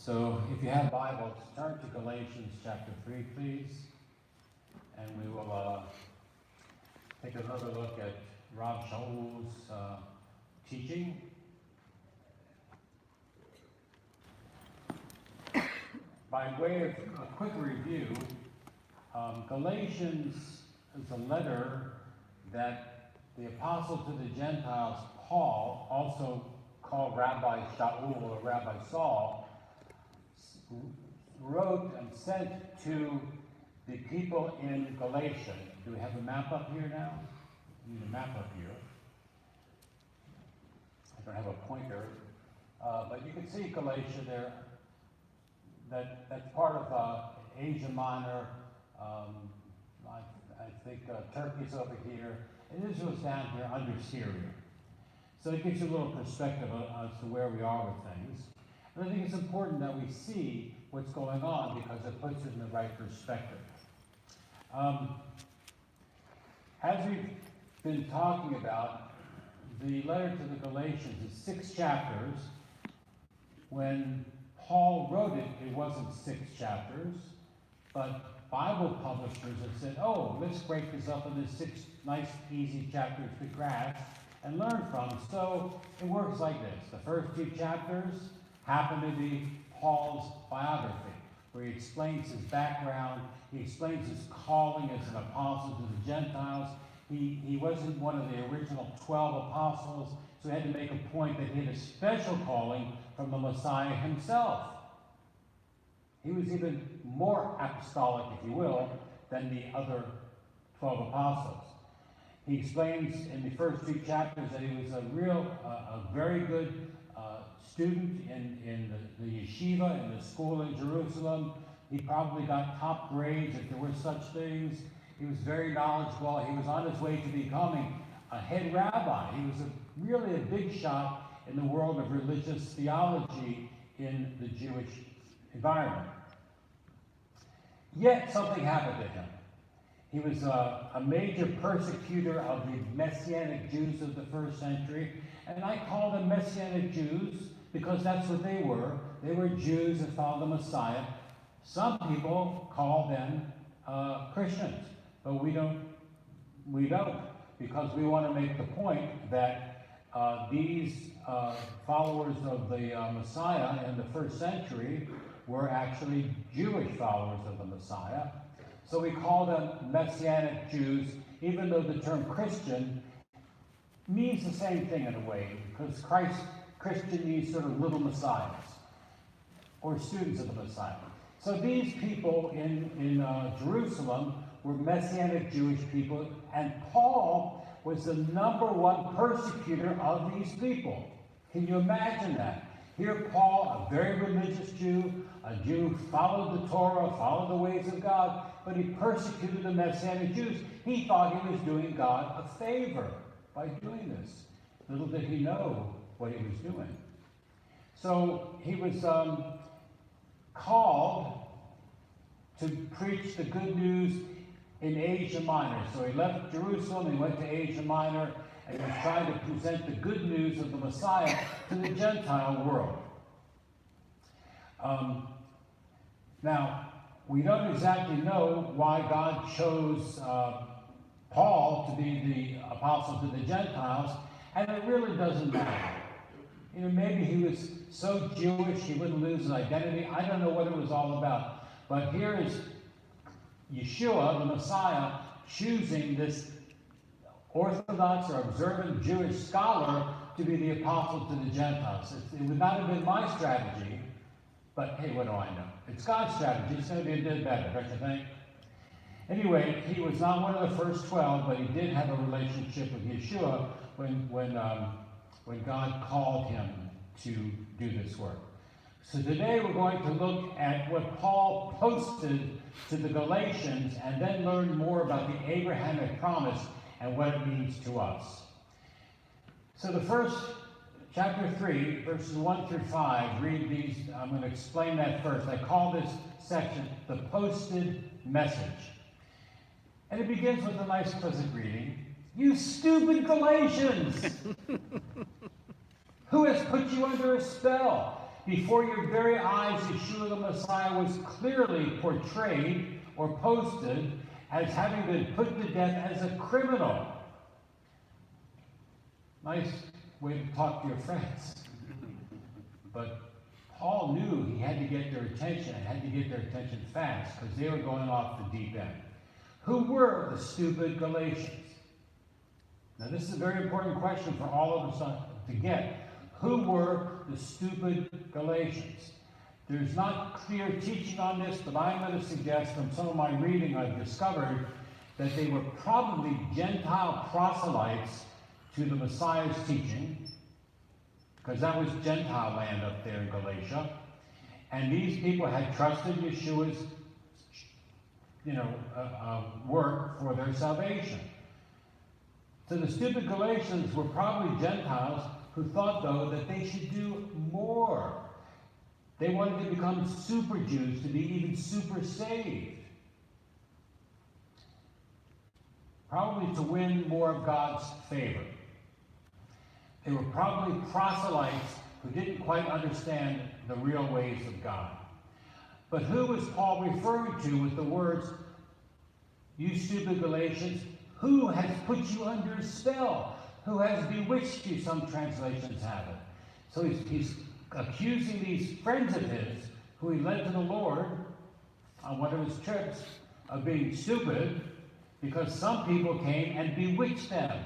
So if you have Bibles, turn to Galatians chapter 3, please. And we will take another look at Rob Shaul's teaching. By way of a quick review, Galatians is a letter that the apostle to the Gentiles, Paul, also called Rabbi Shaul or Rabbi Saul, wrote and sent to the people in Galatia. Do we have a map up here now? We need a map up here. I don't have a pointer, but you can see Galatia there. That's part of Asia Minor. I think Turkey's over here, and Israel's down here under Syria. So it gives you a little perspective as to where we are with things. And I think it's important that we see what's going on because it puts it in the right perspective. As we've been talking about, the letter to the Galatians is 6 chapters. When Paul wrote it, it wasn't 6 chapters, but Bible publishers have said, oh, let's break this up into 6 nice, easy chapters to grasp and learn from. So it works like this. The first 2 chapters happen to be Paul's biography, where he explains his background, he explains his calling as an apostle to the Gentiles. He wasn't one of the original 12 apostles, so he had to make a point that he had a special calling from the Messiah himself. He was even more apostolic, if you will, than the other 12 apostles. He explains in the first 2 chapters that he was a very good student in the yeshiva, in the school in Jerusalem. He probably got top grades if there were such things. He was very knowledgeable. He was on his way to becoming a head rabbi. He was really a big shot in the world of religious theology in the Jewish environment. Yet something happened to him. He was a major persecutor of the Messianic Jews of the first century, and I call them Messianic Jews because that's what they were. They were Jews that followed the Messiah. Some people call them Christians, but we don't, because we want to make the point that these followers of the Messiah in the first century were actually Jewish followers of the Messiah. So we call them Messianic Jews, even though the term Christian means the same thing in a way, because Christian means sort of little messiahs, or students of the Messiah. So these people in Jerusalem were Messianic Jewish people, and Paul was the #1 persecutor of these people. Can you imagine that? Here Paul, a very religious Jew, a Jew who followed the Torah, followed the ways of God, but he persecuted the Messianic Jews. He thought he was doing God a favor by doing this. Little did he know what he was doing. So he was called to preach the good news in Asia Minor. So he left Jerusalem, he went to Asia Minor, and he was trying to present the good news of the Messiah to the Gentile world. Now, we don't exactly know why God chose Paul to be the apostle to the Gentiles, and it really doesn't matter. You know, maybe he was so Jewish he wouldn't lose his identity. I don't know what it was all about. But here is Yeshua, the Messiah, choosing this Orthodox or observant Jewish scholar to be the apostle to the Gentiles. It would not have been my strategy, but hey, what do I know? It's God's strategy. It's going to be a bit better, don't you think? Anyway, he was not one of the first 12, but he did have a relationship with Yeshua when God called him to do this work. So today we're going to look at what Paul posted to the Galatians and then learn more about the Abrahamic promise and what it means to us. So the first, chapter 3, verses 1 through 5, read these. I'm going to explain that first. I call this section the posted message. And it begins with a nice pleasant greeting. You stupid Galatians! Who has put you under a spell? Before your very eyes, Yeshua the Messiah was clearly portrayed or posted as having been put to death as a criminal. Nice way to talk to your friends. But Paul knew he had to get their attention, and had to get their attention fast, because they were going off the deep end. Who were the stupid Galatians? Now this is a very important question for all of us to get. Who were the stupid Galatians? There's not clear teaching on this, but I'm going to suggest from some of my reading I've discovered that they were probably Gentile proselytes to the Messiah's teaching, because that was Gentile land up there in Galatia. And these people had trusted Yeshua's work for their salvation. So the stupid Galatians were probably Gentiles who thought, though, that they should do more. They wanted to become super Jews, to be even super saved. Probably to win more of God's favor. They were probably proselytes who didn't quite understand the real ways of God. But who was Paul referring to with the words, "You stupid Galatians, who has put you under a spell? Who has bewitched you?" Some translations have it. So he's accusing these friends of his, who he led to the Lord on one of his trips, of being stupid, because some people came and bewitched them,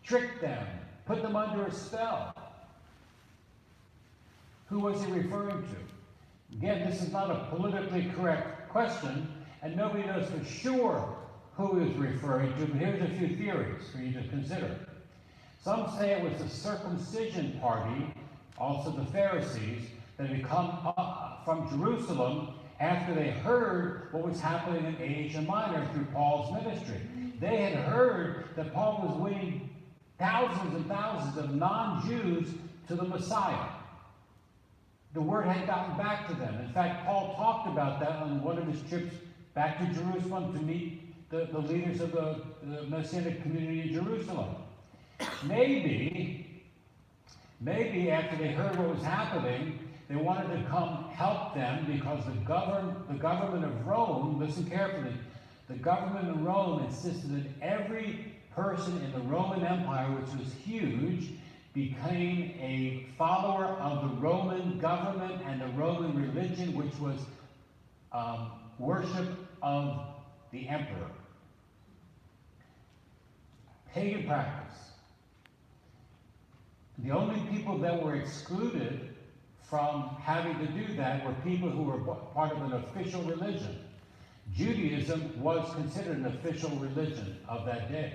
tricked them, put them under a spell. Who was he referring to? Again, this is not a politically correct question, and nobody knows for sure who he was referring to, but here's a few theories for you to consider. Some say it was the circumcision party, also the Pharisees, that had come up from Jerusalem after they heard what was happening in Asia Minor through Paul's ministry. They had heard that Paul was winning thousands and thousands of non-Jews to the Messiah. The word had gotten back to them. In fact, Paul talked about that on one of his trips back to Jerusalem to meet the leaders of the Messianic community in Jerusalem. Maybe after they heard what was happening, they wanted to come help them, because the government of Rome, listen carefully, the government of Rome insisted that every person in the Roman Empire, which was huge, became a follower of the Roman government and the Roman religion, which was worship of the emperor. Pagan practice. The only people that were excluded from having to do that were people who were part of an official religion. Judaism was considered an official religion of that day.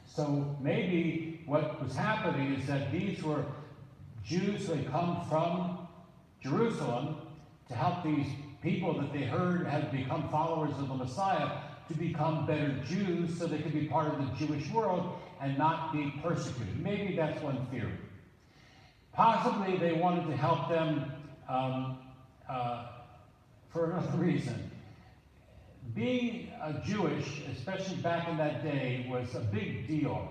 So maybe what was happening is that these were Jews who had come from Jerusalem to help these people that they heard had become followers of the Messiah to become better Jews, so they could be part of the Jewish world and not be persecuted. Maybe that's one theory. Possibly they wanted to help them for another reason. Being Jewish, especially back in that day, was a big deal.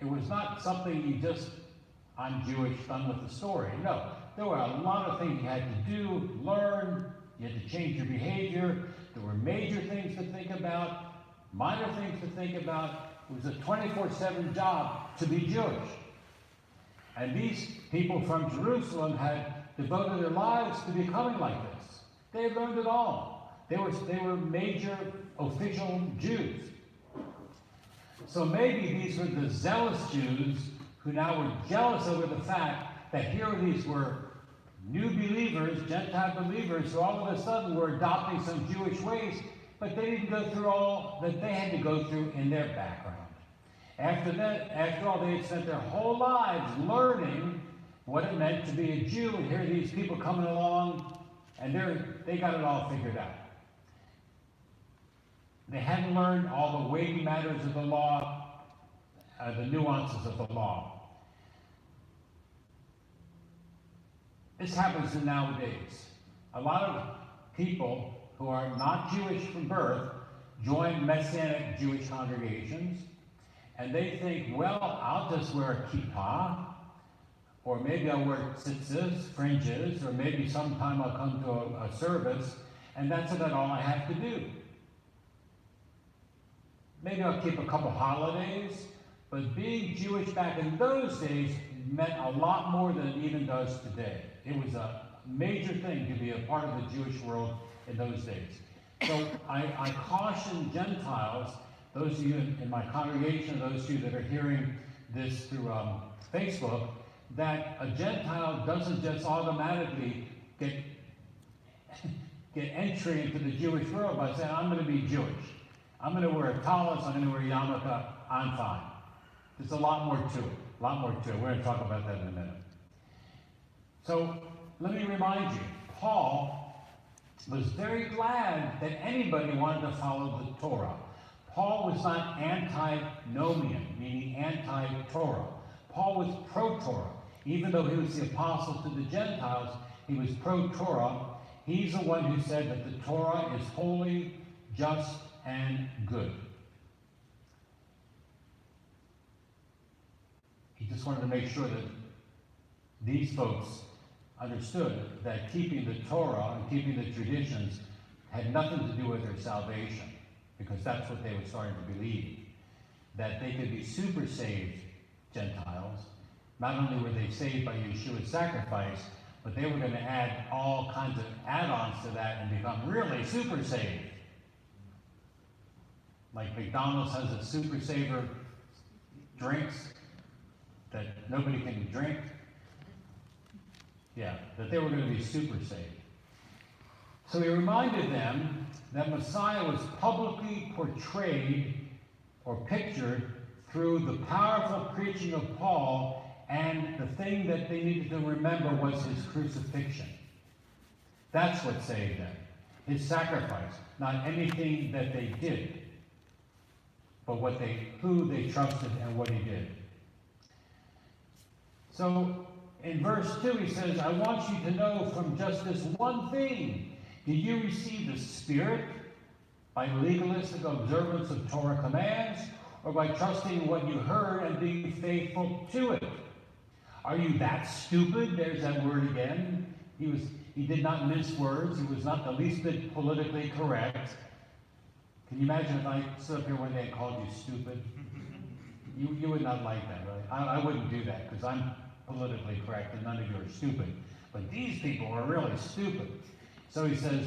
It was not something you just, "I'm Jewish, done with the story." No, there were a lot of things you had to do, learn, you had to change your behavior. There were major things to think about, minor things to think about. It was a 24/7 job to be Jewish. And these people from Jerusalem had devoted their lives to becoming like this. They had learned it all. They were major official Jews. So maybe these were the zealous Jews who now were jealous over the fact that here these were new believers, Gentile believers, who all of a sudden were adopting some Jewish ways, but they didn't go through all that they had to go through in their background. After all, they had spent their whole lives learning what it meant to be a Jew, and here are these people coming along, and they got it all figured out. They hadn't learned all the weighty matters of the law, the nuances of the law. This happens nowadays. A lot of people who are not Jewish from birth join Messianic Jewish congregations, and they think, well, I'll just wear a kippah, or maybe I'll wear tzitzis, fringes, or maybe sometime I'll come to a service, and that's about all I have to do. Maybe I'll keep a couple holidays, but being Jewish back in those days meant a lot more than it even does today. It was a major thing to be a part of the Jewish world in those days. So I caution Gentiles, those of you in my congregation, those of you that are hearing this through Facebook, that a Gentile doesn't just automatically get entry into the Jewish world by saying, I'm going to be Jewish. I'm going to wear a tallis, I'm going to wear a yarmulke, I'm fine. There's a lot more to it, We're going to talk about that in a minute. So let me remind you, Paul was very glad that anybody wanted to follow the Torah. Paul was not antinomian, meaning anti-Torah. Paul was pro-Torah. Even though he was the apostle to the Gentiles, he was pro-Torah. He's the one who said that the Torah is holy, just, and good. He just wanted to make sure that these folks understood that keeping the Torah and keeping the traditions had nothing to do with their salvation, because that's what they were starting to believe, that they could be super saved Gentiles. Not only were they saved by Yeshua's sacrifice, but they were going to add all kinds of add-ons to that and become really super saved. Like McDonald's has a super saver drinks that nobody can drink. Yeah, that they were going to be super saved. So he reminded them that Messiah was publicly portrayed or pictured through the powerful preaching of Paul, and the thing that they needed to remember was his crucifixion. That's what saved them. His sacrifice, not anything that they did, but who they trusted and what he did. So in verse 2 he says, I want you to know from just this one thing, did you receive the Spirit by legalistic observance of Torah commands, or by trusting what you heard and being faithful to it? Are you that stupid? There's that word again. He did not mince words. He was not the least bit politically correct. Can you imagine if I stood up here one day and called you stupid? You would not like that, right? I wouldn't do that, because I'm politically correct and none of you are stupid. But these people are really stupid. So he says,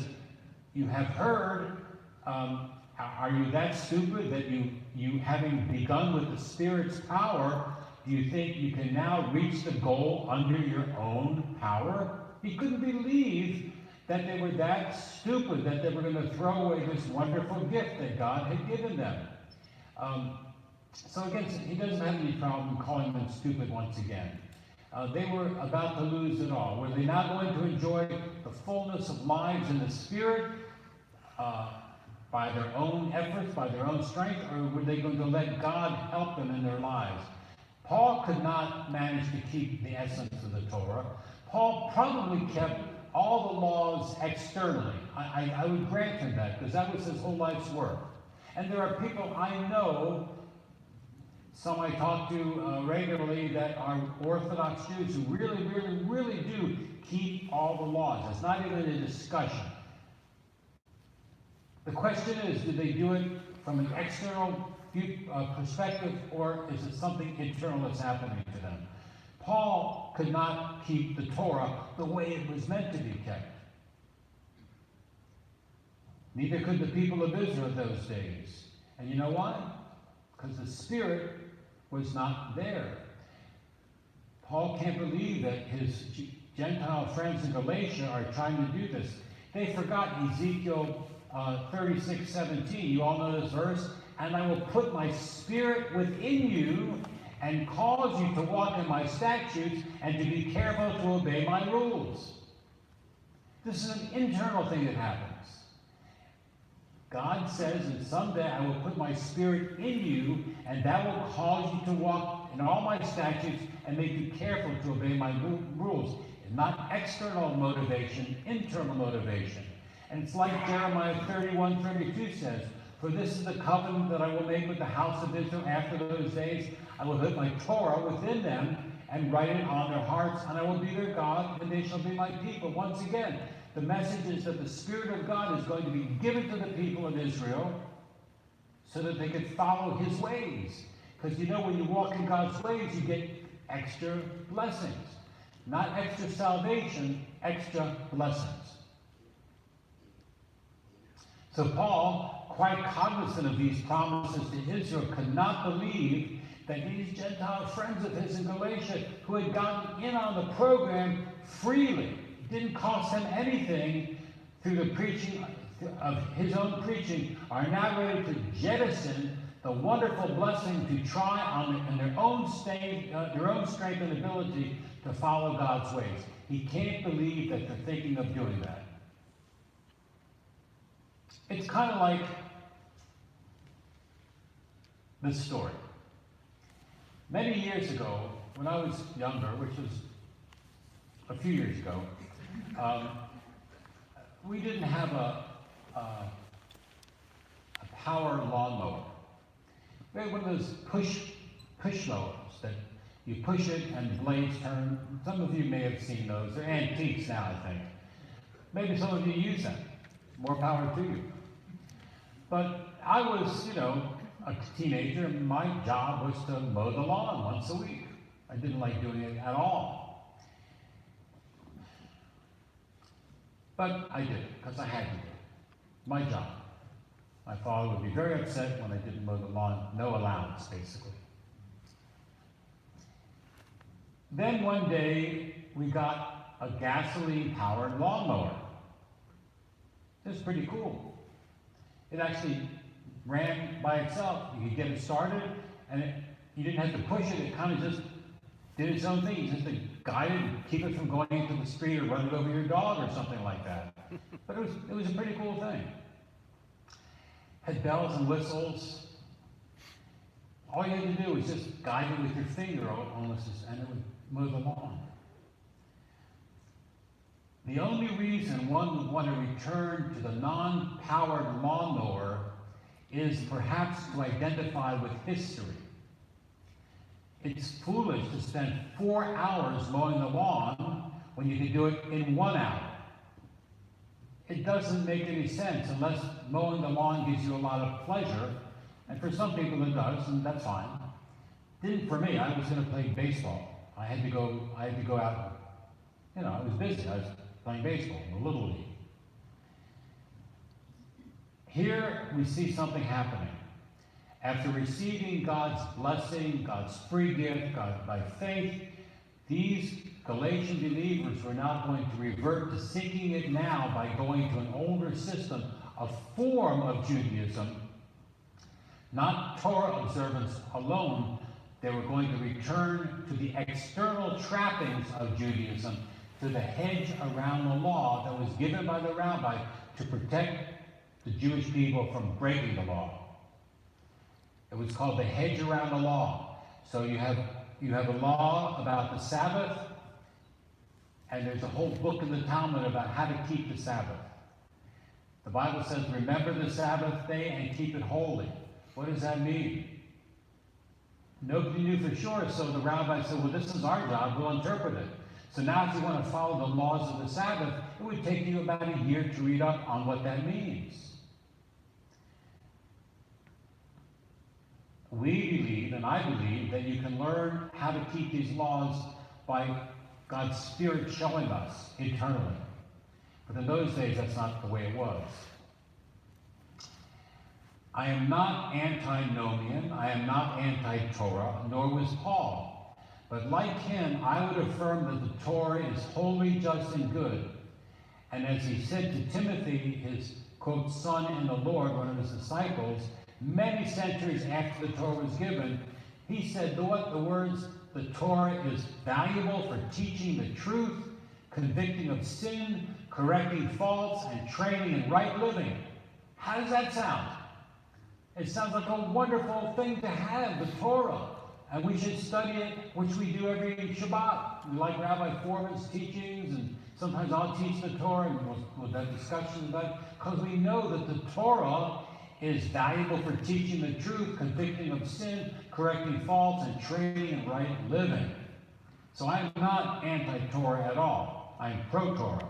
you have heard, are you that stupid that you having begun with the Spirit's power, do you think you can now reach the goal under your own power? He couldn't believe that they were that stupid, that they were going to throw away this wonderful gift that God had given them. So again, he doesn't have any problem calling them stupid once again. They were about to lose it all. Were they not going to enjoy the fullness of lives in the Spirit by their own efforts, by their own strength, or were they going to let God help them in their lives? Paul could not manage to keep the essence of the Torah. Paul probably kept all the laws externally. I would grant him that, because that was his whole life's work. And there are people I know, some I talk to regularly, that are Orthodox Jews who really, really, really do keep all the laws. It's not even a discussion. The question is, do they do it from an external perspective, or is it something internal that's happening to them? Paul could not keep the Torah the way it was meant to be kept. Neither could the people of Israel those days. And you know why? Because the Spirit was not there. Paul can't believe that his Gentile friends in Galatia are trying to do this. They forgot Ezekiel 36:17. You all know this verse. And I will put my Spirit within you and cause you to walk in my statutes and to be careful to obey my rules. This is an internal thing that happens. God says, and someday I will put my Spirit in you, and that will cause you to walk in all my statutes and make you careful to obey my rules. And not external motivation, internal motivation. And it's like Jeremiah 31:32 says, for this is the covenant that I will make with the house of Israel after those days. I will put my Torah within them, and write it on their hearts, and I will be their God, and they shall be my people. Once again, the message is that the Spirit of God is going to be given to the people of Israel so that they could follow his ways. Because you know, when you walk in God's ways, you get extra blessings. Not extra salvation, extra blessings. So Paul, quite cognizant of these promises to Israel, could not believe that these Gentile friends of his in Galatia, who had gotten in on the program freely, didn't cost him anything through the preaching of his own preaching, are now ready to jettison the wonderful blessing to try on in their own strength and ability to follow God's ways. He can't believe that they're thinking of doing that. It's kind of like this story. Many years ago, when I was younger, which was a few years ago, we didn't have a power lawnmower. We had one of those push mowers that you push it and the blades turn. Some of you may have seen those. They're antiques now, I think. Maybe some of you use them. More power to you. But I was, a teenager, and my job was to mow the lawn once a week. I didn't like doing it at all. But I did it, because I had to do it. My job. My father would be very upset when I didn't mow the lawn. No allowance, basically. Then one day, we got a gasoline-powered lawnmower. It was pretty cool. It actually ran by itself. You could get it started, and you didn't have to push it. It kind of just did its own thing. You just guide it and keep it from going into the street or running over your dog or something like that. But it was a pretty cool thing. Had bells and whistles. All you had to do was just guide it with your finger almost, and it would mow the lawn. The only reason one would want to return to the non-powered lawnmower is perhaps to identify with history. It's foolish to spend 4 hours mowing the lawn when you can do it in 1 hour. It doesn't make any sense unless mowing the lawn gives you a lot of pleasure, and for some people it does, and that's fine. Didn't for me. I was going to play baseball. I had to go out. I was busy. I was playing baseball in the Little League. Here we see something happening. After receiving God's blessing, God's free gift, by faith, these Galatian believers were now going to revert to seeking it now by going to an older system, a form of Judaism, not Torah observance alone. They were going to return to the external trappings of Judaism, to the hedge around the law that was given by the rabbi to protect the Jewish people from breaking the law. It was called the hedge around the law. So you have a law about the Sabbath, and there's a whole book in the Talmud about how to keep the Sabbath. The Bible says, remember the Sabbath day and keep it holy. What does that mean? Nobody knew for sure, so the rabbi said, well, this is our job, we'll interpret it. So now if you want to follow the laws of the Sabbath, it would take you about a year to read up on what that means. We believe, and I believe, that you can learn how to keep these laws by God's Spirit showing us eternally. But in those days, that's not the way it was. I am not antinomian, I am not anti-Torah, nor was Paul. But like him, I would affirm that the Torah is holy, just, and good. And as he said to Timothy, his, quote, son in the Lord, one of his disciples, many centuries after the Torah was given, he said, the words, the Torah is valuable for teaching the truth, convicting of sin, correcting faults, and training in right living. How does that sound? It sounds like a wonderful thing to have, the Torah. And we should study it, which we do every Shabbat. We like Rabbi Foreman's teachings, and sometimes I'll teach the Torah, and we'll have discussions about it, because we know that the Torah is valuable for teaching the truth, convicting of sin, correcting faults, and training in right living. So I'm not anti-Torah at all. I'm pro-Torah.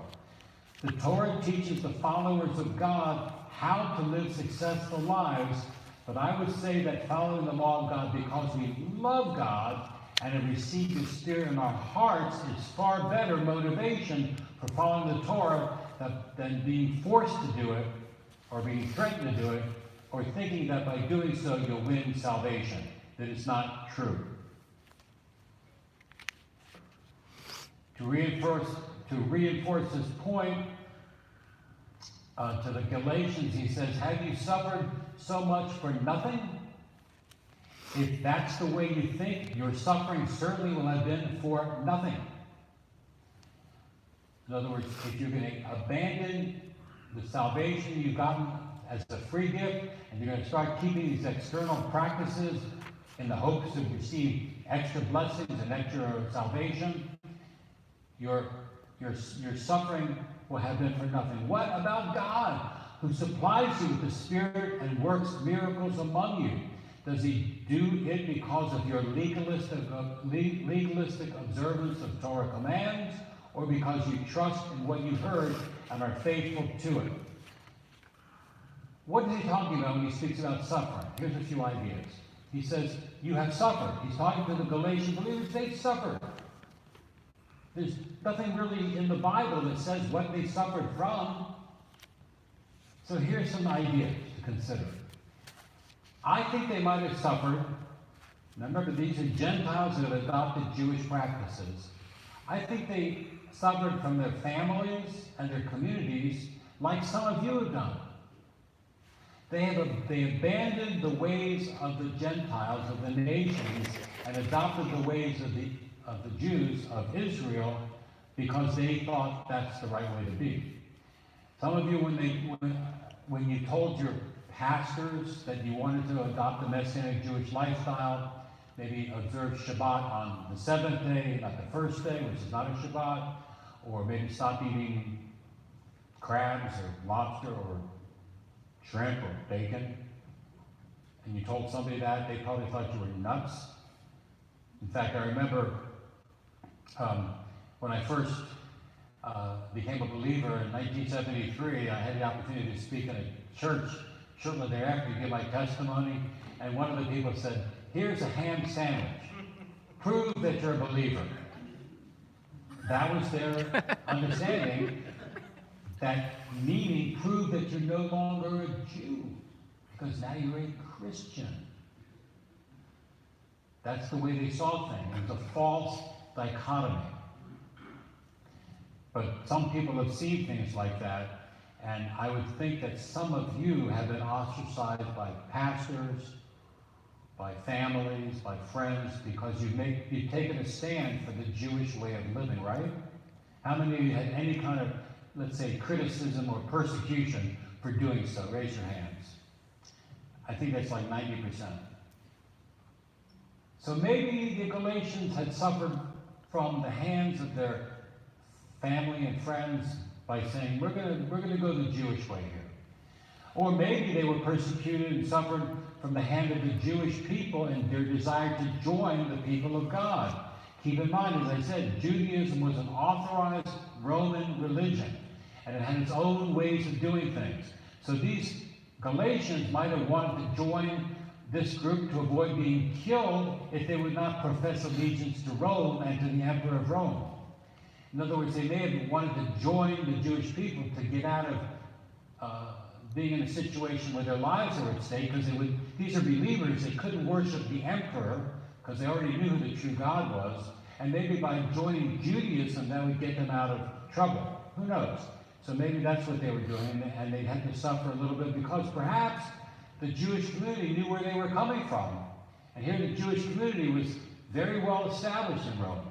The Torah teaches the followers of God how to live successful lives, but I would say that following the law of God because we love God and have received His Spirit in our hearts is far better motivation for following the Torah than being forced to do it, or being threatened to do it, or thinking that by doing so you'll win salvation. That is not true. To reinforce his point to the Galatians, he says, have you suffered so much for nothing? If that's the way you think, your suffering certainly will have been for nothing. In other words, if you're going to abandon the salvation you've gotten as a free gift, and you're going to start keeping these external practices in the hopes to receive extra blessings and extra salvation, your suffering will have been for nothing. What about God, who supplies you with the Spirit and works miracles among you? Does He do it because of your legalistic observance of Torah commands, or because you trust in what you've heard and are faithful to it? What is he talking about when he speaks about suffering? Here's a few ideas. He says, you have suffered. He's talking to the Galatian believers. They've suffered. There's nothing really in the Bible that says what they suffered from. So here's some ideas to consider. I think they might have suffered. Now remember, these are Gentiles who have adopted Jewish practices. I think they suffered from their families and their communities like some of you have done. They abandoned the ways of the Gentiles, of the nations, and adopted the ways of the Jews of Israel because they thought that's the right way to be. Some of you, when you told your pastors that you wanted to adopt the Messianic Jewish lifestyle, maybe observe Shabbat on the seventh day, not the first day, which is not a Shabbat, or maybe stop eating crabs or lobster or shrimp or bacon, and you told somebody that, they probably thought you were nuts. In fact, I remember when I first became a believer in 1973, I had the opportunity to speak in a church shortly thereafter to give my testimony, and one of the people said, here's a ham sandwich. Prove that you're a believer. That was their understanding. That meaning, prove that you're no longer a Jew, because now you're a Christian. That's the way they saw things. It was a false dichotomy. But some people have seen things like that, and I would think that some of you have been ostracized by pastors, by families, by friends, because you've taken a stand for the Jewish way of living, right? How many of you had any kind of, let's say, criticism or persecution for doing so? Raise your hands. I think that's like 90%. So maybe the Galatians had suffered from the hands of their family and friends by saying, we're going to go the Jewish way here. Or maybe they were persecuted and suffered from the hand of the Jewish people and their desire to join the people of God. Keep in mind, as I said, Judaism was an authorized Roman religion, and it had its own ways of doing things. So these Galatians might have wanted to join this group to avoid being killed if they would not profess allegiance to Rome and to the Emperor of Rome. In other words, they may have wanted to join the Jewish people to get out of being in a situation where their lives are at stake, because these are believers. They couldn't worship the emperor because they already knew who the true God was, and maybe by joining Judaism that would get them out of trouble. Who knows? So maybe that's what they were doing, and they had to suffer a little bit because perhaps the Jewish community knew where they were coming from. And here the Jewish community was very well established in Rome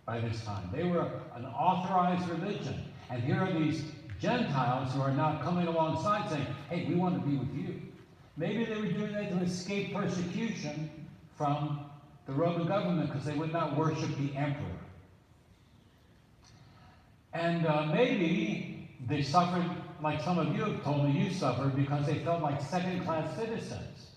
by this time. They were an authorized religion. And here are these Gentiles who are now coming alongside saying, hey, we want to be with you. Maybe they were doing that to escape persecution from the Roman government because they would not worship the emperor. And maybe they suffered, like some of you have told me you suffered, because they felt like second-class citizens.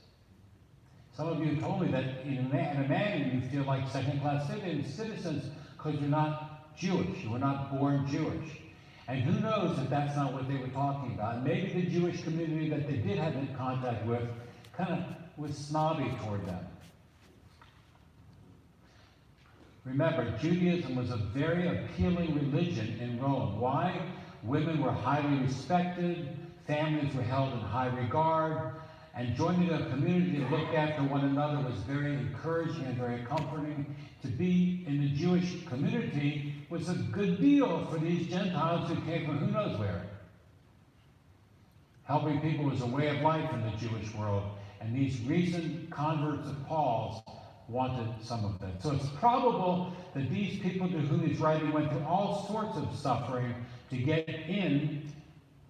Some of you told me that in a man you feel like second-class citizens because you're not Jewish. You were not born Jewish. And who knows if that's not what they were talking about. And maybe the Jewish community that they did have in contact with kind of was snobby toward them. Remember, Judaism was a very appealing religion in Rome. Why? Women were highly respected, families were held in high regard, and joining a community that looked after one another was very encouraging and very comforting. To be in the Jewish community was a good deal for these Gentiles who came from who knows where. Helping people was a way of life in the Jewish world, and these recent converts of Paul's wanted some of that. So it's probable that these people to whom he's writing went through all sorts of suffering to get in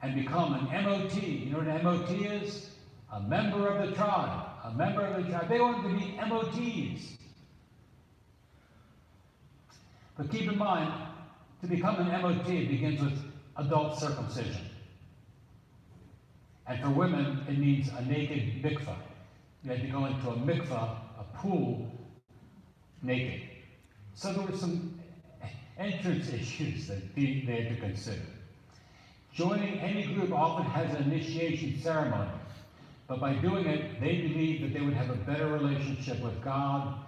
and become an MOT. You know what an MOT is? A member of the tribe. A member of the tribe. They wanted to be MOTs. But keep in mind, to become an MOT, it begins with adult circumcision. And for women, it means a naked mikvah. You had to go into a mikvah, a pool, naked. So there were some entrance issues that they had to consider. Joining any group often has an initiation ceremony, but by doing it, they believed that they would have a better relationship with God.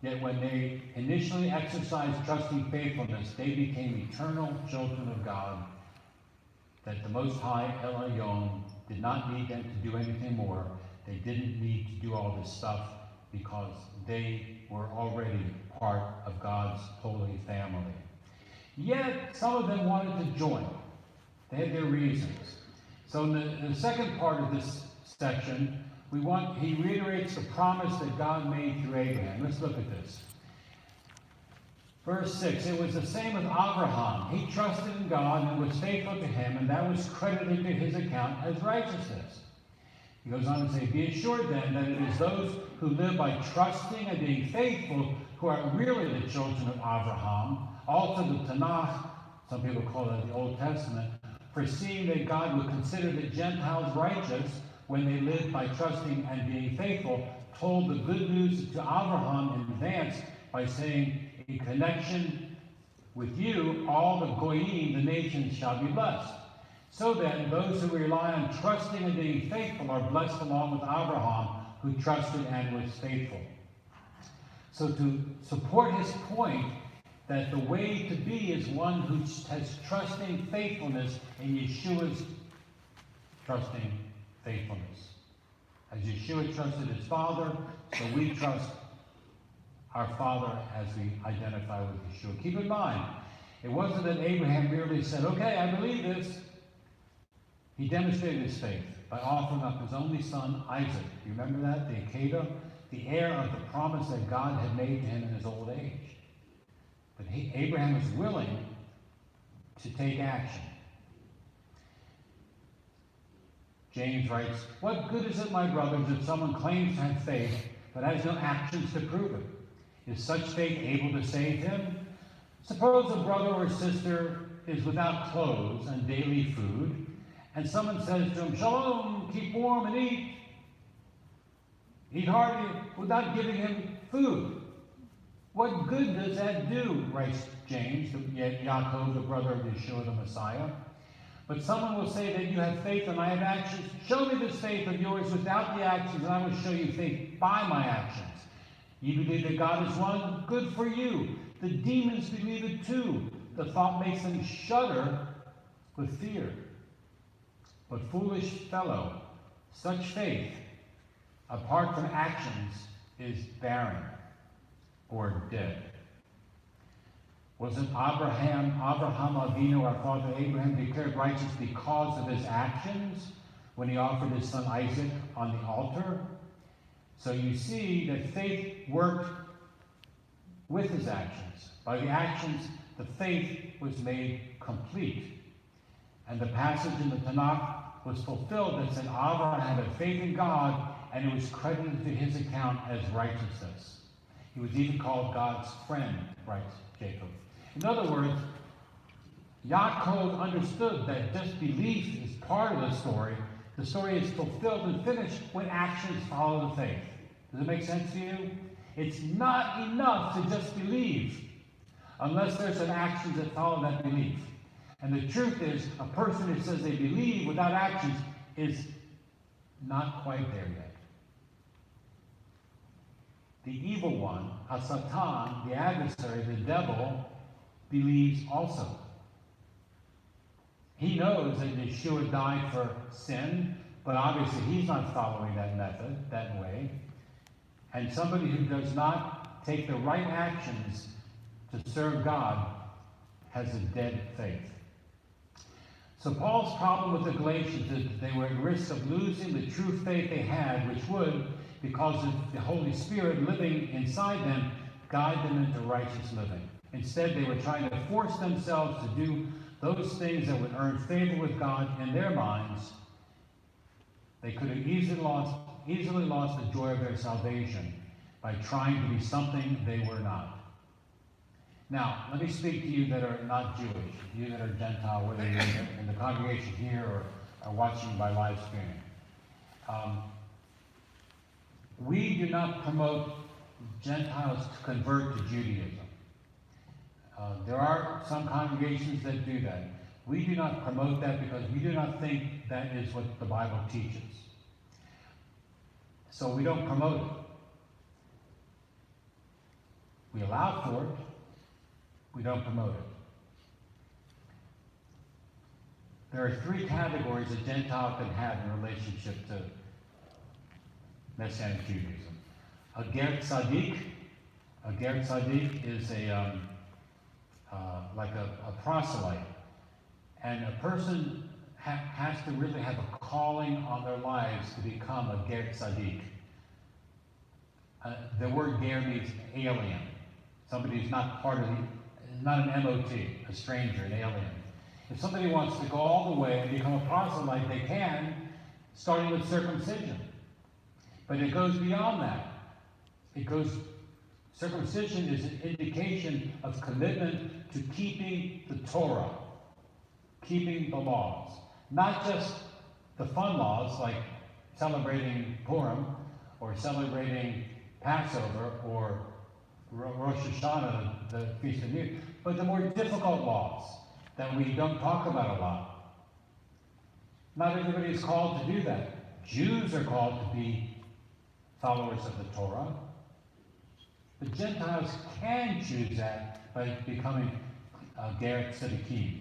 Yet when they initially exercised trusting faithfulness, they became eternal children of God, that the Most High, El Elyon, did not need them to do anything more. They didn't need to do all this stuff because they were already part of God's holy family. Yet, some of them wanted to join. They had their reasons. So in the second part of this section, he reiterates the promise that God made through Abraham. Let's look at this. Verse 6, it was the same with Abraham. He trusted in God and was faithful to him, and that was credited to his account as righteousness. He goes on to say, be assured then that it is those who live by trusting and being faithful who are really the children of Abraham. Also the Tanakh, some people call it the Old Testament, foreseeing that God would consider the Gentiles righteous when they lived by trusting and being faithful, told the good news to Abraham in advance by saying, in connection with you, all the goyim, the nations, shall be blessed. So then, those who rely on trusting and being faithful are blessed along with Abraham, who trusted and was faithful. So to support his point that the way to be is one who has trusting faithfulness in Yeshua's trusting faithfulness. As Yeshua trusted his Father, so we trust our Father as we identify with Yeshua. Keep in mind, it wasn't that Abraham merely said, okay, I believe this. He demonstrated his faith by offering up his only son, Isaac. You remember that? The Akedah, the heir of the promise that God had made to him in his old age. But Abraham was willing to take action. James writes, what good is it, my brothers, if someone claims to have faith but has no actions to prove it? Is such faith able to save him? Suppose a brother or sister is without clothes and daily food, and someone says to him, Shalom, keep warm and eat. Eat heartily without giving him food. What good does that do, writes James, Yaakov, the brother of Yeshua the Messiah? But someone will say that you have faith and I have actions. Show me this faith of yours without the actions, and I will show you faith by my actions. You believe that God is one? Good for you. The demons believe it too. The thought makes them shudder with fear. But foolish fellow, such faith, apart from actions, is barren or dead. Wasn't Abraham Avinu, our father Abraham, declared righteous because of his actions when he offered his son Isaac on the altar? So you see that faith worked with his actions. By the actions, the faith was made complete. And the passage in the Tanakh was fulfilled that said Abraham had faith in God, and it was credited to his account as righteousness. He was even called God's friend, writes Jacob. In other words, Yaakov understood that just belief is part of the story. The story is fulfilled and finished when actions follow the faith. Does it make sense to you? It's not enough to just believe, unless there's some actions that follow that belief. And the truth is, a person who says they believe without actions is not quite there yet. The evil one, Satan, the adversary, the devil, believes also. He knows that Yeshua died for sin, but obviously he's not following that method, that way. And somebody who does not take the right actions to serve God has a dead faith. So Paul's problem with the Galatians is that they were at risk of losing the true faith they had, which would, because of the Holy Spirit living inside them, guide them into righteous living. Instead, they were trying to force themselves to do those things that would earn favor with God in their minds. They could have easily lost the joy of their salvation by trying to be something they were not. Now, let me speak to you that are not Jewish, you that are Gentile, whether you're in the congregation here or are watching by live streaming. We do not promote Gentiles to convert to Judaism. There are some congregations that do that. We do not promote that because we do not think that is what the Bible teaches. So we don't promote it. We allow for it. We don't promote it. There are three categories a Gentile can have in relationship to Messianic Judaism. A ger tzaddik. A ger tzaddik is like a proselyte. And a person has to really have a calling on their lives to become a ger tzaddik. The word ger means alien. Somebody who's not part of not an MOT, a stranger, an alien. If somebody wants to go all the way and become a proselyte, they can, starting with circumcision. But it goes beyond that. Circumcision is an indication of commitment to keeping the Torah, keeping the laws. Not just the fun laws like celebrating Purim or celebrating Passover or Rosh Hashanah, the Feast of New Year, but the more difficult laws that we don't talk about a lot. Not everybody is called to do that. Jews are called to be followers of the Torah. The Gentiles can choose that by becoming ger tzaddikim.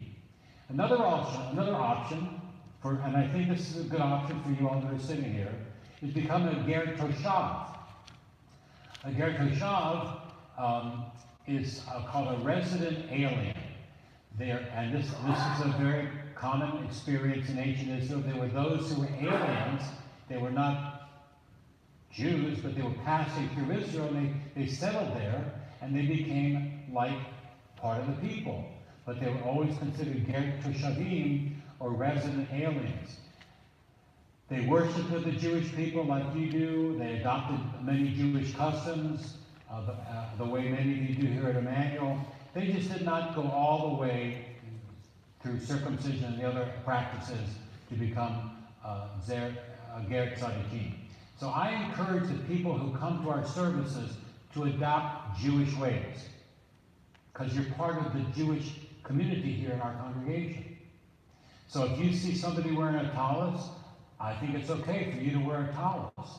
Another option, and I think this is a good option for you all that are sitting here, is become a ger toshav. A ger toshav is called a resident alien. And this is a very common experience in ancient Israel. There were those who were aliens. They were not Jews, but they were passing through Israel, and they settled there, and they became like part of the people. But they were always considered ger toshavim, or resident aliens. They worshiped with the Jewish people like you do. They adopted many Jewish customs, the way many of you do here at Emmanuel. They just did not go all the way through circumcision and the other practices to become ger tzaddikim. So I encourage the people who come to our services to adopt Jewish ways, because you're part of the Jewish community here in our congregation. So if you see somebody wearing a tallis, I think it's okay for you to wear a tallis,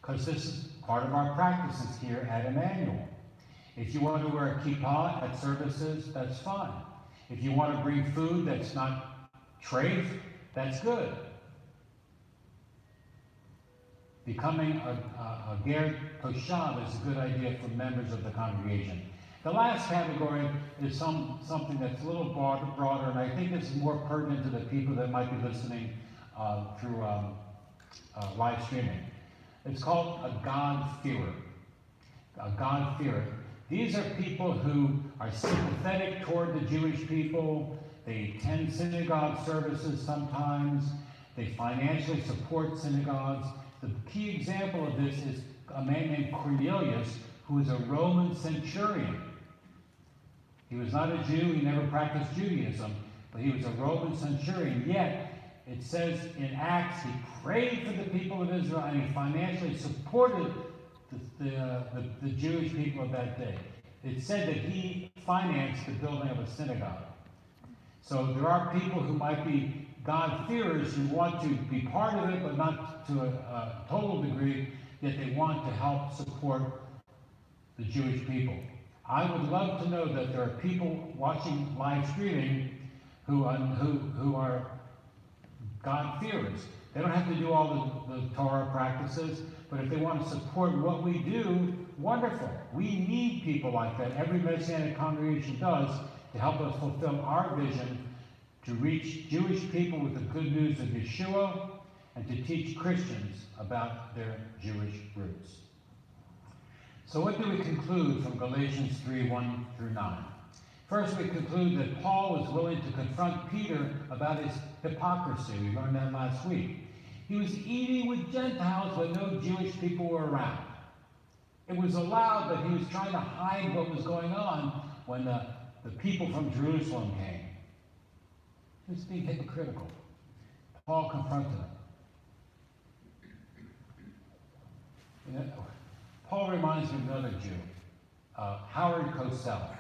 because this is part of our practices here at Emmanuel. If you want to wear a kippah at services, that's fine. If you want to bring food that's not treif, that's good. Becoming a ger toshav is a good idea for members of the congregation. The last category is something that's a little broader, and I think this is more pertinent to the people that might be listening through live streaming. It's called a God-fearer. A God-fearer. These are people who are sympathetic toward the Jewish people. They attend synagogue services sometimes. They financially support synagogues. The key example of this is a man named Cornelius, who was a Roman centurion. He was not a Jew. He never practiced Judaism, but he was a Roman centurion. Yet, It says in Acts, he prayed for the people of Israel and he financially supported the Jewish people of that day. It said that he financed the building of a synagogue. So there are people who might be God-fearers who want to be part of it, but not to a total degree, yet they want to help support the Jewish people. I would love to know that there are people watching live streaming who are God-fearers. They don't have to do all the Torah practices, but if they want to support what we do, wonderful. We need people like that. Every Messianic congregation does to help us fulfill our vision to reach Jewish people with the good news of Yeshua and to teach Christians about their Jewish roots. So what do we conclude from Galatians 3:1 through 9? First, we conclude that Paul was willing to confront Peter about his hypocrisy. We learned that last week. He was eating with Gentiles when no Jewish people were around. It was allowed, but he was trying to hide what was going on when the people from Jerusalem came. He was being hypocritical. Paul confronted him. You know, Paul reminds me of another Jew, Howard Cosell.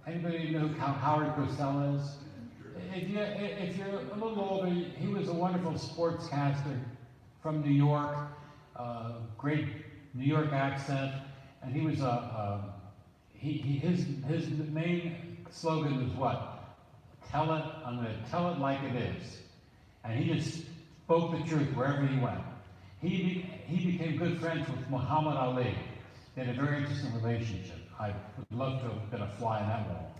Anybody know who Howard Cosell is? If you're a little older, he was a wonderful sportscaster from New York, great New York accent, and he was his main slogan was what? I'm going to tell it like it is. And he just spoke the truth wherever he went. He became good friends with Muhammad Ali. They had a very interesting relationship. I would love to have been a fly in that wall.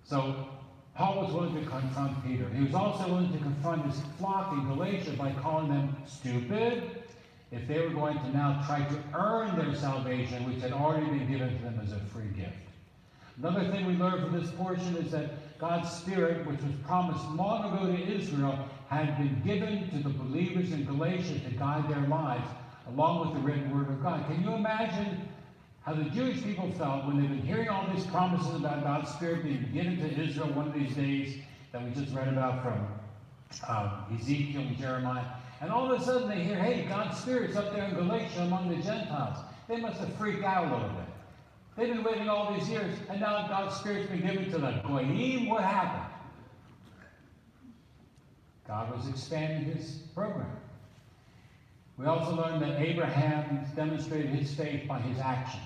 So Paul was willing to confront Peter. He was also willing to confront his flock in Galatia by calling them stupid if they were going to now try to earn their salvation, which had already been given to them as a free gift. Another thing we learn from this portion is that God's Spirit, which was promised long ago to Israel, had been given to the believers in Galatia to guide their lives, along with the written Word of God. Can you imagine how the Jewish people felt when they've been hearing all these promises about God's Spirit being given to Israel one of these days that we just read about from Ezekiel and Jeremiah, and all of a sudden they hear, hey, God's Spirit's up there in Galatia among the Gentiles. They must have freaked out a little bit. They've been waiting all these years, and now God's Spirit's been given to them. Goyim, what happened? God was expanding his program. We also learned that Abraham demonstrated his faith by his actions,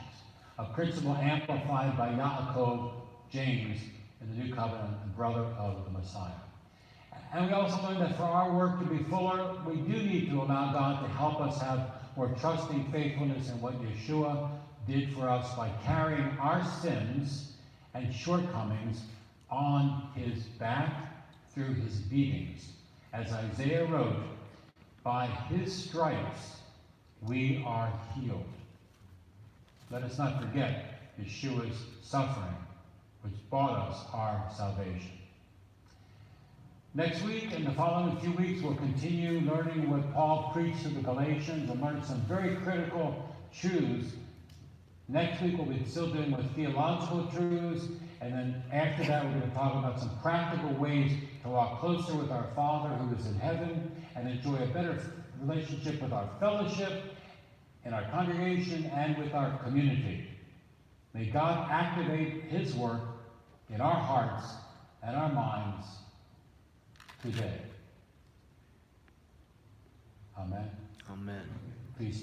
a principle amplified by Yaakov, James, in the New Covenant, the brother of the Messiah. And we also learned that for our work to be fuller, we do need to allow God to help us have more trusting faithfulness in what Yeshua did for us by carrying our sins and shortcomings on his back through his beatings. As Isaiah wrote, by his stripes we are healed. Let us not forget Yeshua's suffering, which bought us our salvation. Next week and the following few weeks, we'll continue learning what Paul preached to the Galatians and learn some very critical truths. Next week, we'll be still dealing with theological truths, and then after that, we're going to talk about some practical ways to walk closer with our Father who is in heaven and enjoy a better relationship with our fellowship, in our congregation, and with our community. May God activate his work in our hearts and our minds today. Amen. Amen. Please.